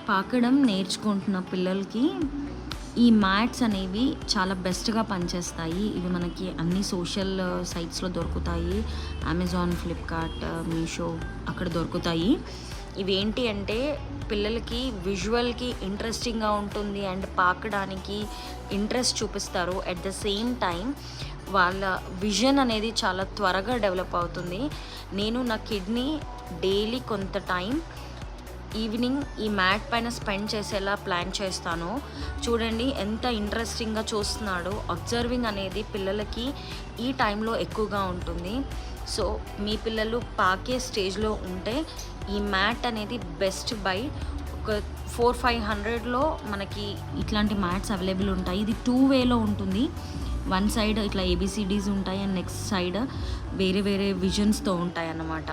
పాకడం నేర్చుకుంటున్న పిల్లలకి ఈ మ్యాట్స్ అనేవి చాలా బెస్ట్గా పనిచేస్తాయి. ఇవి మనకి అన్ని సోషల్ సైట్స్లో దొరుకుతాయి. అమెజాన్, ఫ్లిప్కార్ట్, మీషో అక్కడ దొరుకుతాయి. ఇవేంటి అంటే పిల్లలకి విజువల్కి ఇంట్రెస్టింగ్గా ఉంటుంది అండ్ పాకడానికి ఇంట్రెస్ట్ చూపిస్తారు. అట్ ద సేమ్ టైం వాళ్ళ విజన్ అనేది చాలా త్వరగా డెవలప్ అవుతుంది. నేను నా కిడ్ని డైలీ కొంత టైం ఈవినింగ్ ఈ మ్యాట్ పైన స్పెండ్ చేసేలా ప్లాన్ చేస్తాను. చూడండి ఎంత ఇంట్రెస్టింగ్గా చూస్తున్నాడో. అబ్జర్వింగ్ అనేది పిల్లలకి ఈ టైంలో ఎక్కువగా ఉంటుంది. సో మీ పిల్లలు పాకే స్టేజ్లో ఉంటే ఈ మ్యాట్ అనేది బెస్ట్ బై. ఒక 400-500లో మనకి ఇట్లాంటి మ్యాట్స్ అవైలబుల్ ఉంటాయి. ఇది 2 వేలో ఉంటుంది. వన్ సైడ్ ఇట్లా ABCDs ఉంటాయి అండ్ నెక్స్ట్ సైడ్ వేరే వేరే విజన్స్తో ఉంటాయి అన్నమాట.